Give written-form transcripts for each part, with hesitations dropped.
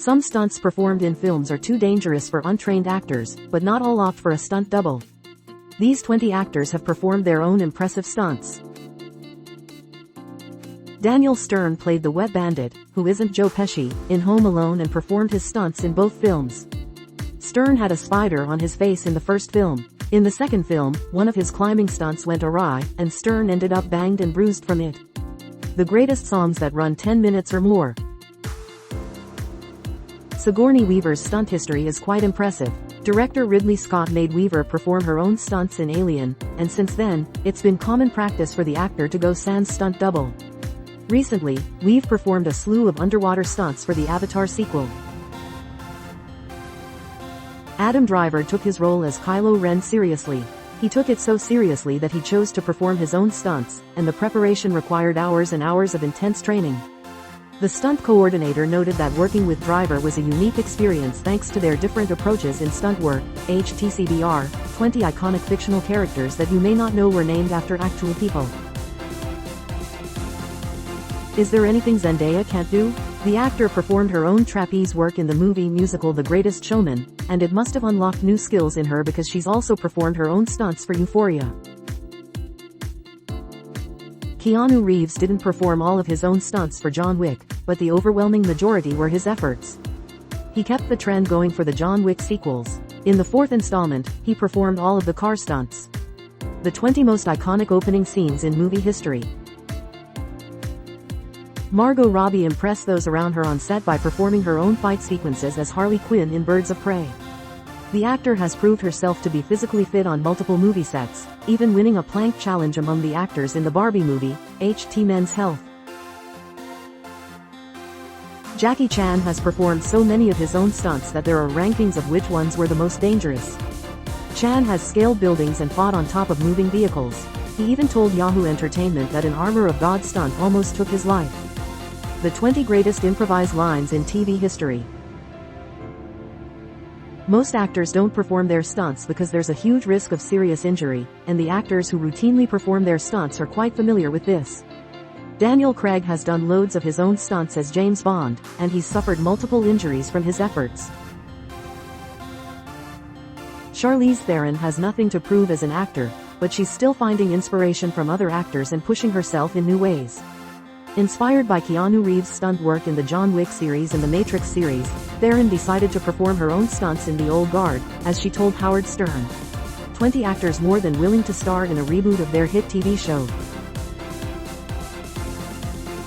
Some stunts performed in films are too dangerous for untrained actors, but not all opt for a stunt double. These 20 actors have performed their own impressive stunts. Daniel Stern played the wet bandit, who isn't Joe Pesci, in Home Alone and performed his stunts in both films. Stern had a spider on his face in the first film. In the second film, one of his climbing stunts went awry, and Stern ended up banged and bruised from it. The greatest songs that run 10 minutes or more. Sigourney Weaver's stunt history is quite impressive. Director Ridley Scott made Weaver perform her own stunts in Alien, and since then, it's been common practice for the actor to go sans stunt double. Recently, Weave performed a slew of underwater stunts for the Avatar sequel. Adam Driver took his role as Kylo Ren seriously. He took it so seriously that he chose to perform his own stunts, and the preparation required hours and hours of intense training. The stunt coordinator noted that working with Driver was a unique experience thanks to their different approaches in stunt work. HTCBR, 20 iconic fictional characters that you may not know were named after actual people. Is there anything Zendaya can't do? The actor performed her own trapeze work in the movie musical The Greatest Showman, and it must have unlocked new skills in her because she's also performed her own stunts for Euphoria. Keanu Reeves didn't perform all of his own stunts for John Wick, but the overwhelming majority were his efforts. He kept the trend going for the John Wick sequels. In the fourth installment, he performed all of the car stunts. The 20 most iconic opening scenes in movie history. Margot Robbie impressed those around her on set by performing her own fight sequences as Harley Quinn in Birds of Prey. The actor has proved herself to be physically fit on multiple movie sets, even winning a plank challenge among the actors in the Barbie movie, HT Men's Health. Jackie Chan has performed so many of his own stunts that there are rankings of which ones were the most dangerous. Chan has scaled buildings and fought on top of moving vehicles. He even told Yahoo Entertainment that an Armor of God stunt almost took his life. The 20 greatest improvised lines in TV history. Most actors don't perform their stunts because there's a huge risk of serious injury, and the actors who routinely perform their stunts are quite familiar with this. Daniel Craig has done loads of his own stunts as James Bond, and he's suffered multiple injuries from his efforts. Charlize Theron has nothing to prove as an actor, but she's still finding inspiration from other actors and pushing herself in new ways. Inspired by Keanu Reeves' stunt work in the John Wick series and the Matrix series, Theron decided to perform her own stunts in The Old Guard, as she told Howard Stern. 20 actors more than willing to star in a reboot of their hit TV show.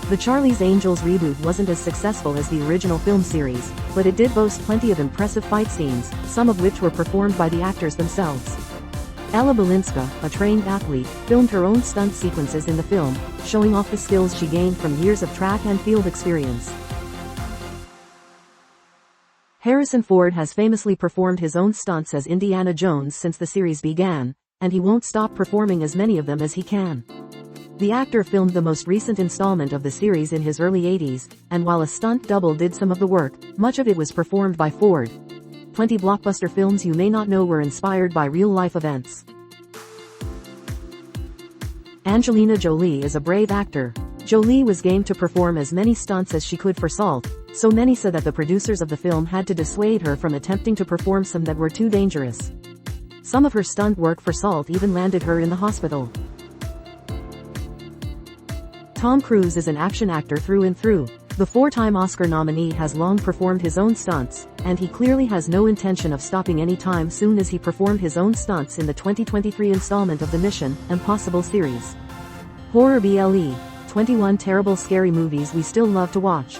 The Charlie's Angels reboot wasn't as successful as the original film series, but it did boast plenty of impressive fight scenes, some of which were performed by the actors themselves. Ella Balinska, a trained athlete, filmed her own stunt sequences in the film, showing off the skills she gained from years of track and field experience. Harrison Ford has famously performed his own stunts as Indiana Jones since the series began, and he won't stop performing as many of them as he can. The actor filmed the most recent installment of the series in his early 80s, and while a stunt double did some of the work, much of it was performed by Ford. 20 blockbuster films you may not know were inspired by real-life events. Angelina Jolie is a brave actor. Jolie was game to perform as many stunts as she could for Salt, so many so that the producers of the film had to dissuade her from attempting to perform some that were too dangerous. Some of her stunt work for Salt even landed her in the hospital. Tom Cruise is an action actor through and through. The four-time Oscar nominee has long performed his own stunts, and he clearly has no intention of stopping anytime soon as he performed his own stunts in the 2023 installment of the Mission Impossible series. Horror BLE, 21 terrible scary movies we still love to watch.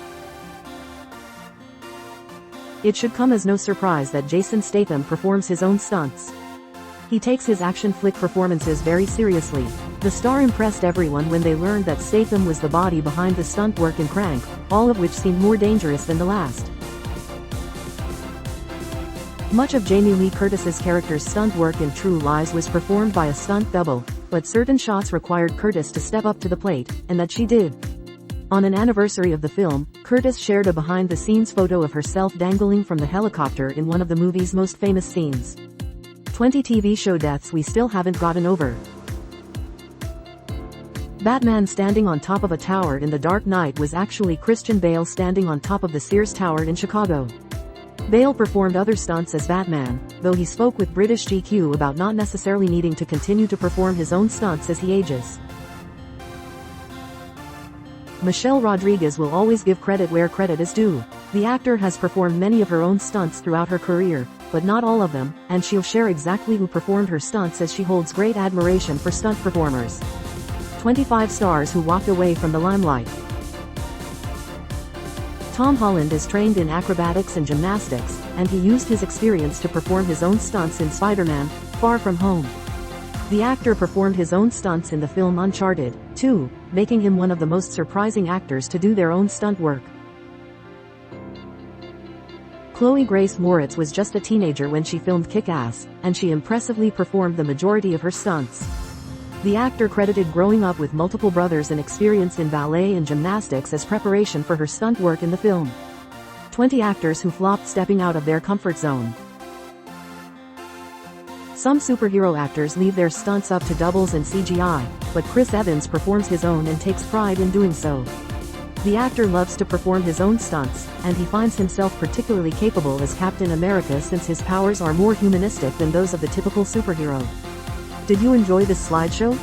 It should come as no surprise that Jason Statham performs his own stunts. He takes his action flick performances very seriously. The star impressed everyone when they learned that Statham was the body behind the stunt work in Crank, all of which seemed more dangerous than the last. Much of Jamie Lee Curtis's character's stunt work in True Lies was performed by a stunt double, but certain shots required Curtis to step up to the plate, and that she did. On an anniversary of the film, Curtis shared a behind-the-scenes photo of herself dangling from the helicopter in one of the movie's most famous scenes. 20 TV show deaths we still haven't gotten over. Batman standing on top of a tower in The Dark Knight was actually Christian Bale standing on top of the Sears Tower in Chicago. Bale performed other stunts as Batman, though he spoke with British GQ about not necessarily needing to continue to perform his own stunts as he ages. Michelle Rodriguez will always give credit where credit is due. The actor has performed many of her own stunts throughout her career, but not all of them, and she'll share exactly who performed her stunts as she holds great admiration for stunt performers. 25 stars who walked away from the limelight. Tom Holland is trained in acrobatics and gymnastics, and he used his experience to perform his own stunts in Spider-Man: Far From Home. The actor performed his own stunts in the film Uncharted 2, making him one of the most surprising actors to do their own stunt work. Chloe Grace Moretz was just a teenager when she filmed Kick-Ass, and she impressively performed the majority of her stunts. The actor credited growing up with multiple brothers and experience in ballet and gymnastics as preparation for her stunt work in the film. 20 actors who flopped stepping out of their comfort zone. Some superhero actors leave their stunts up to doubles and CGI, but Chris Evans performs his own and takes pride in doing so. The actor loves to perform his own stunts, and he finds himself particularly capable as Captain America since his powers are more humanistic than those of the typical superhero. Did you enjoy this slideshow?